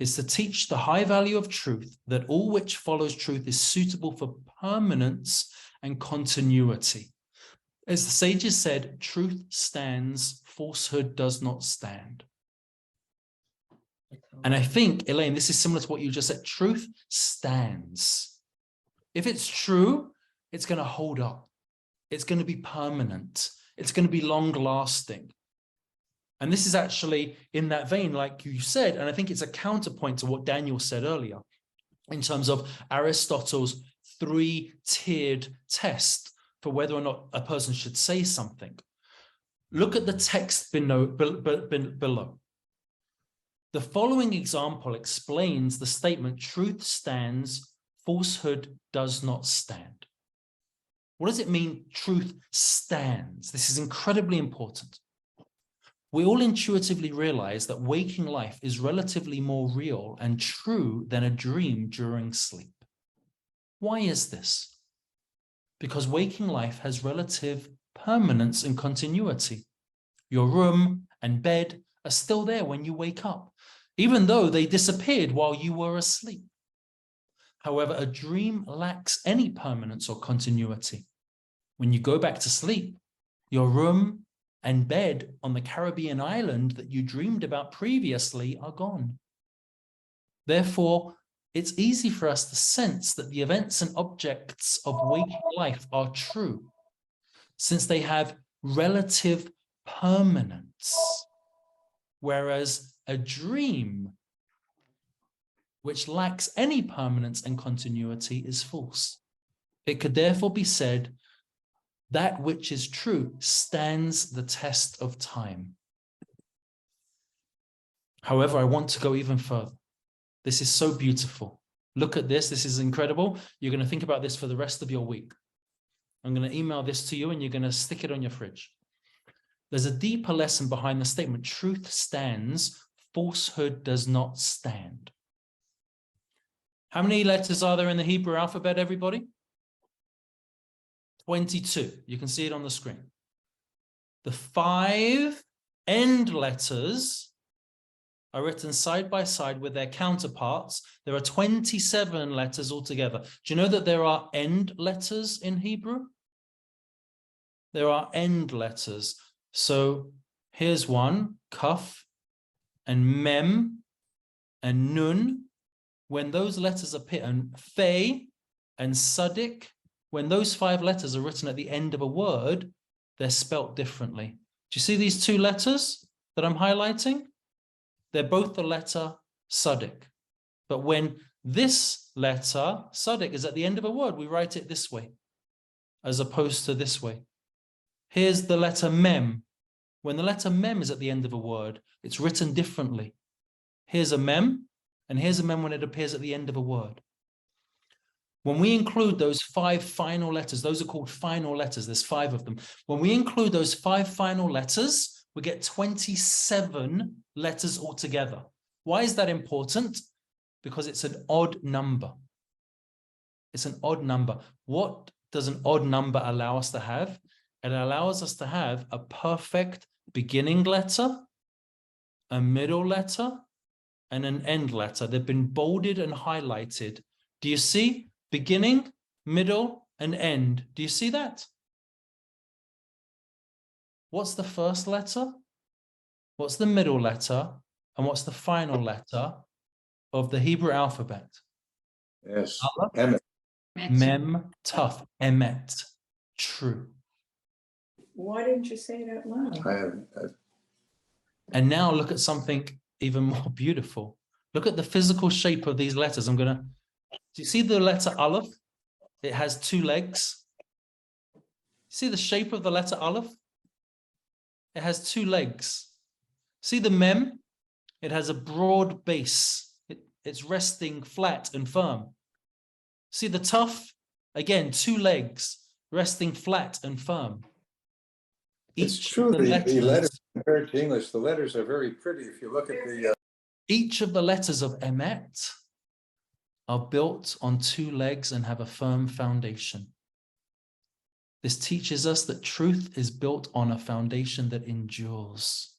is to teach the high value of truth, that all which follows truth is suitable for permanence and continuity. As the sages said, truth stands, falsehood does not stand. And I think, Elaine, this is similar to what you just said. Truth stands. If it's true, it's going to hold up. It's going to be permanent. It's going to be long-lasting. And this is actually in that vein, like you said, and I think it's a counterpoint to what Daniel said earlier, in terms of Aristotle's 3-tiered test for whether or not a person should say something. Look at the text below. The following example explains the statement, truth stands, falsehood does not stand. What does it mean, truth stands? This is incredibly important. We all intuitively realize that waking life is relatively more real and true than a dream during sleep. Why is this? Because waking life has relative permanence and continuity. Your room and bed are still there when you wake up, even though they disappeared while you were asleep. However, a dream lacks any permanence or continuity. When you go back to sleep, your room and bed on the Caribbean island that you dreamed about previously are gone. Therefore, it's easy for us to sense that the events and objects of waking life are true, since they have relative permanence, whereas a dream, which lacks any permanence and continuity, is false. It could therefore be said, that which is true stands the test of time. However, I want to go even further. This is so beautiful. Look at this. This is incredible. You're going to think about this for the rest of your week. I'm going to email this to you and you're going to stick it on your fridge. There's a deeper lesson behind the statement, truth stands, falsehood does not stand. How many letters are there in the Hebrew alphabet, everybody? 22. You can see it on the screen. The 5 end letters are written side by side with their counterparts. There are 27 letters altogether. Do you know that there are end letters in Hebrew? There are end letters. So here's one, kaf and mem and nun. When those letters appear, and fe and sadik, when those 5 letters are written at the end of a word, they're spelt differently. Do you see these 2 letters that I'm highlighting? They're both the letter sadik. But when this letter, sadik, is at the end of a word, we write it this way, as opposed to this way. Here's the letter mem. When the letter mem is at the end of a word, it's written differently. Here's a mem, and here's a mem when it appears at the end of a word. When we include those 5 final letters, those are called final letters, there's 5 of them. When we include those 5 final letters, we get 27 letters altogether. Why is that important? Because it's an odd number. It's an odd number. What does an odd number allow us to have? It allows us to have a perfect beginning letter, a middle letter, and an end letter. They've been bolded and highlighted. Do you see? Beginning, middle, and end. Do you see that? What's the first letter? What's the middle letter? And what's the final letter of the Hebrew alphabet? Yes. Aleph, mem, taf, emet. True. Why didn't you say it out loud? And now look at something even more beautiful. Look at the physical shape of these letters. Do you see the letter Aleph? It has 2 legs. See the shape of the letter Aleph? It has 2 legs. See the mem? It has a broad base. It's resting flat and firm. See the taf? Again, 2 legs, resting flat and firm. It's true, the letters compared to English, the letters are very pretty. If you look at the... Each of the letters of emet are built on 2 legs and have a firm foundation. This teaches us that truth is built on a foundation that endures.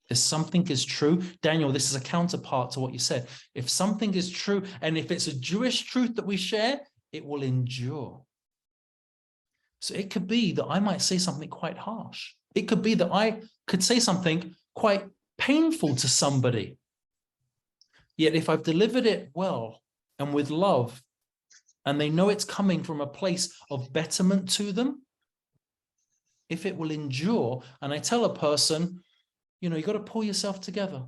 If something is true, Daniel, this is a counterpart to what you said. If something is true, and if it's a Jewish truth that we share, it will endure. So it could be that I might say something quite harsh. It could be that I could say something quite painful to somebody. Yet if I've delivered it well and with love, and they know it's coming from a place of betterment to them, if it will endure, and I tell a person, you know, you got to pull yourself together.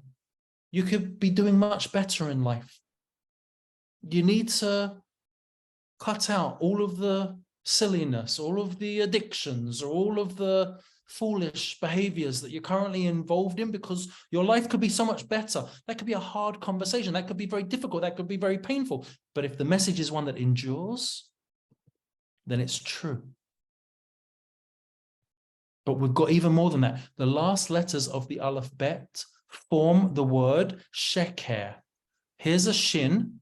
You could be doing much better in life. You need to cut out all of the silliness, all of the addictions, or all of the foolish behaviors that you're currently involved in, because your life could be so much better. That could be a hard conversation. That could be very difficult. That could be very painful. But if the message is one that endures, then it's true. But we've got even more than that. The last letters of the alphabet form the word sheker. Here's a shin.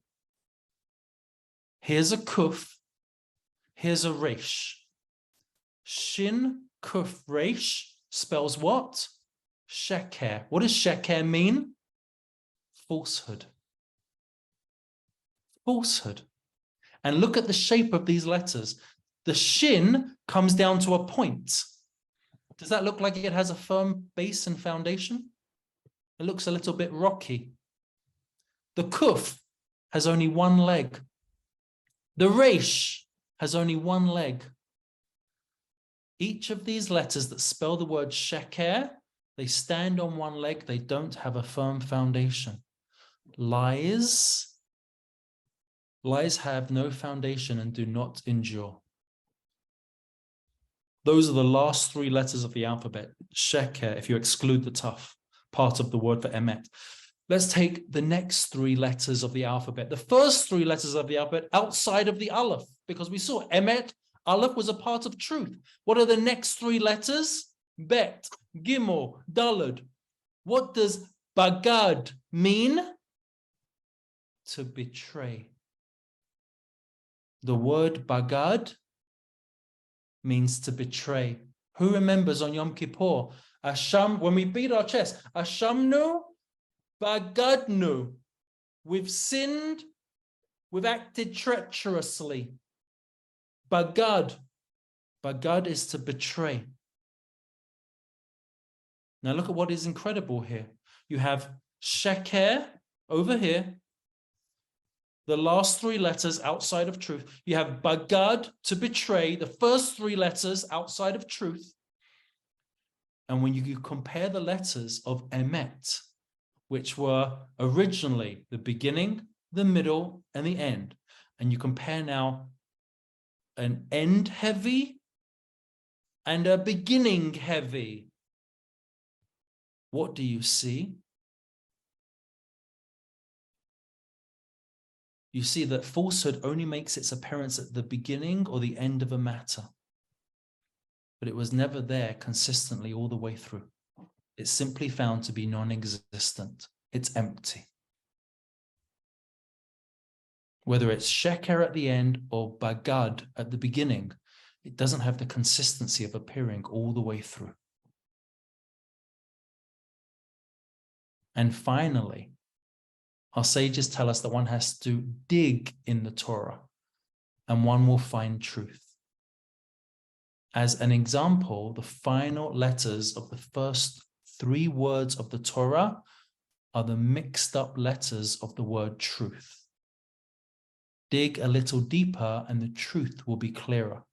Here's a kuf. Here's a resh. Shin, kuf, resh spells what? Sheker. What does sheker mean? Falsehood. Falsehood. And look at the shape of these letters. The shin comes down to a point. Does that look like it has a firm base and foundation? It looks a little bit rocky. The kuf has only 1 leg. The resh has only 1 leg. Each of these letters that spell the word sheker, they stand on 1 leg. They don't have a firm foundation. Lies have no foundation and do not endure. Those are the last 3 letters of the alphabet, sheker, if you exclude the tough part of the word for emet. Let's take the next 3 letters of the alphabet. The first 3 letters of the alphabet outside of the aleph, because we saw emet, Aleph was a part of truth. What are the next three letters? Bet, Gimel, Dalad. What does bagad mean? To betray. The word bagad means to betray. Who remembers on Yom Kippur? Asham, when we beat our chest, Ashamnu, bagadnu. We've sinned, we've acted treacherously. Bagad. Bagad is to betray. Now look at what is incredible here. You have sheker over here, the last three letters outside of truth. You have bagad, to betray, the first three letters outside of truth. And when you compare the letters of emet, which were originally the beginning, the middle, and the end, and you compare now an end heavy and a beginning heavy, what do you see? You see that falsehood only makes its appearance at the beginning or the end of a matter, but it was never there consistently all the way through. It's simply found to be non-existent. It's empty. Whether it's sheker at the end or bagad at the beginning, it doesn't have the consistency of appearing all the way through. And finally, our sages tell us that one has to dig in the Torah and one will find truth. As an example, the final letters of the first three words of the Torah are the mixed up letters of the word truth. Dig a little deeper and the truth will be clearer.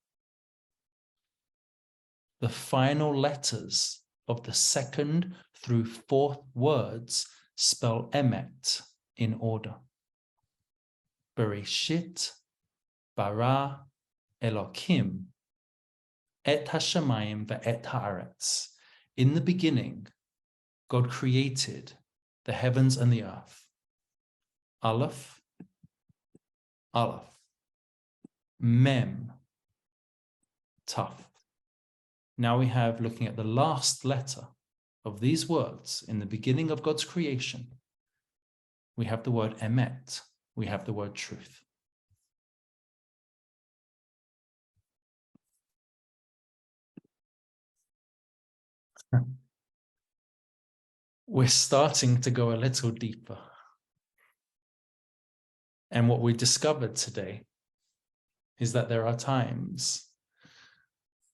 The final letters of the second through fourth words spell emet in order. Bereshit, bara, Elokim, et Hashomayim ve'et haaretz. In the beginning, God created the heavens and the earth. Aleph, Aleph, Mem, Taf. Now we have, looking at the last letter of these words in the beginning of God's creation, we have the word emet, we have the word truth. We're starting to go a little deeper. And what we discovered today is that there are times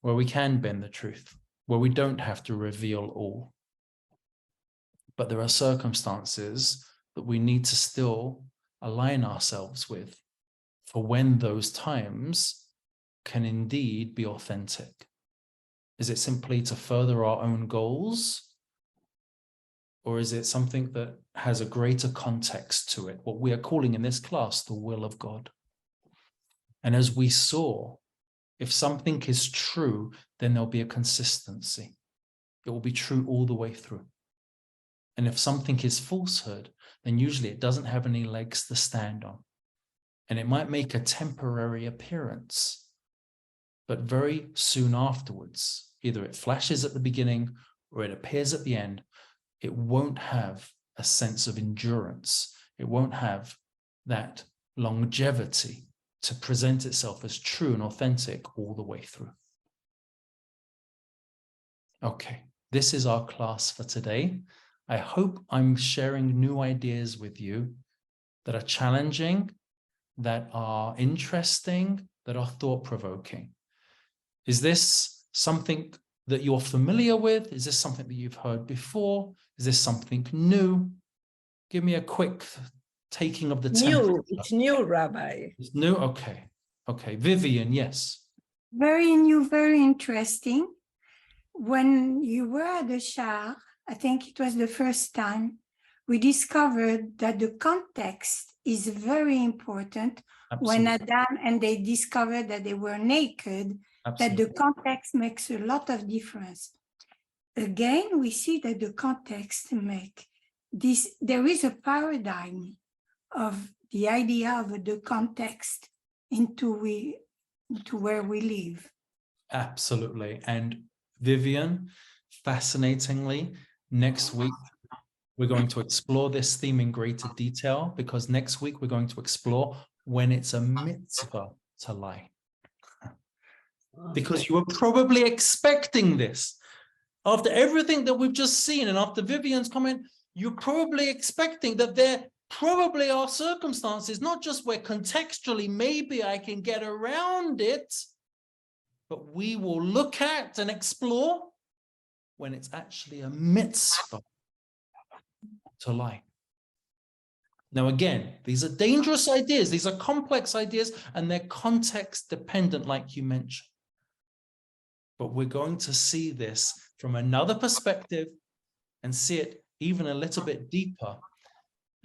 where we can bend the truth, where we don't have to reveal all. But there are circumstances that we need to still align ourselves with for when those times can indeed be authentic. Is it simply to further our own goals? Or is it something that has a greater context to it? What we are calling in this class, the will of God. And as we saw, if something is true, then there'll be a consistency. It will be true all the way through. And if something is falsehood, then usually it doesn't have any legs to stand on. And it might make a temporary appearance, but very soon afterwards, either it flashes at the beginning or it appears at the end, it won't have a sense of endurance. It won't have that longevity to present itself as true and authentic all the way through. Okay, this is our class for today. I hope I'm sharing new ideas with you that are challenging, that are interesting, that are thought-provoking. Is this something that you're familiar with? Is this something that you've heard before? Is this something new? Give me a quick taking of the temperature. New, it's new, Rabbi. It's new? Okay. Okay. Vivian, yes. Very new, very interesting. When you were at the Shaar, I think it was the first time, we discovered that the context is very important. Absolutely. When Adam and they discovered that they were naked, Absolutely. that the context makes a lot of difference. Again, we see that the context make this, there is a paradigm of the idea of the context into to where we live. Absolutely. And Vivian, fascinatingly, next week, we're going to explore this theme in greater detail, because next week we're going to explore when it's a mitzvah to lie. Because you were probably expecting this. After everything that we've just seen, and after Vivian's comment, you're probably expecting that there probably are circumstances, not just where contextually maybe I can get around it, but we will look at and explore when it's actually a mitzvah to lie. Now, again, these are dangerous ideas. These are complex ideas, and they're context dependent, like you mentioned. But we're going to see this from another perspective and see it even a little bit deeper.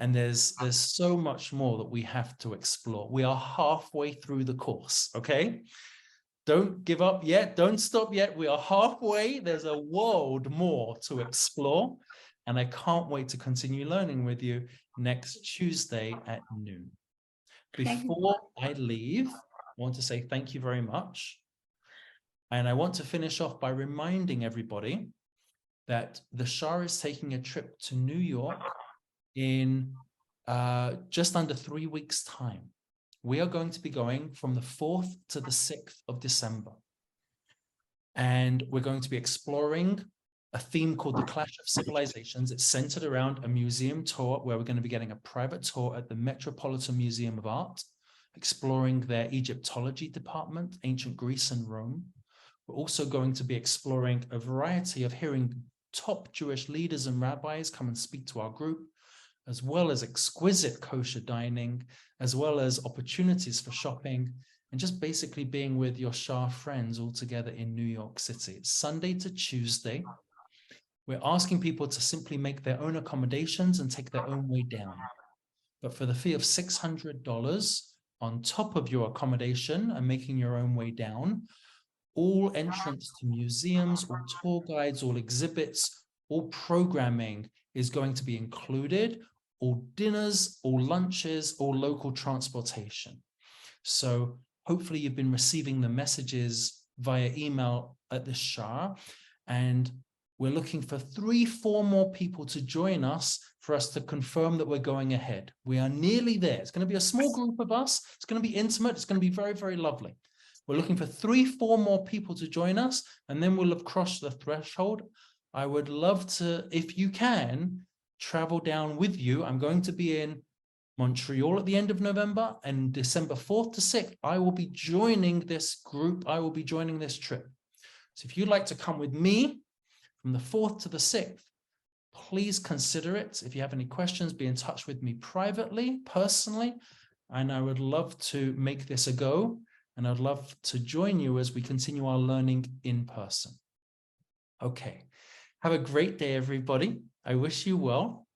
And there's so much more that we have to explore. We are halfway through the course, okay? Don't give up yet. Don't stop yet. We are halfway. There's a world more to explore. And I can't wait to continue learning with you next Tuesday at noon. Before I leave, I want to say thank you very much. And I want to finish off by reminding everybody that the Shaar is taking a trip to New York in just under 3 weeks' time. We are going to be going from the 4th to the 6th of December. And we're going to be exploring a theme called the Clash of Civilizations. It's centered around a museum tour where we're going to be getting a private tour at the Metropolitan Museum of Art, exploring their Egyptology department, ancient Greece and Rome. We're also going to be exploring a variety of hearing top Jewish leaders and rabbis come and speak to our group, as well as exquisite kosher dining, as well as opportunities for shopping, and just basically being with your Shaar friends all together in New York City. It's Sunday to Tuesday. We're asking people to simply make their own accommodations and take their own way down. But for the fee of $600 on top of your accommodation and making your own way down, all entrance to museums, all tour guides, all exhibits, all programming is going to be included, all dinners, all lunches, all local transportation. So hopefully you've been receiving the messages via email at the Shaar, and we're looking for 3-4 more people to join us for us to confirm that we're going ahead. We are nearly there. It's going to be a small group of us. It's going to be intimate. It's going to be very, very lovely. We're looking for 3-4 more people to join us, and then we'll have crossed the threshold. I would love to, if you can, travel down with you. I'm going to be in Montreal at the end of November, and December 4th to 6th, I will be joining this group. I will be joining this trip. So if you'd like to come with me from the 4th to the 6th, please consider it. If you have any questions, be in touch with me privately, personally, and I would love to make this a go. And I'd love to join you as we continue our learning in person. Okay. Have a great day, everybody. I wish you well.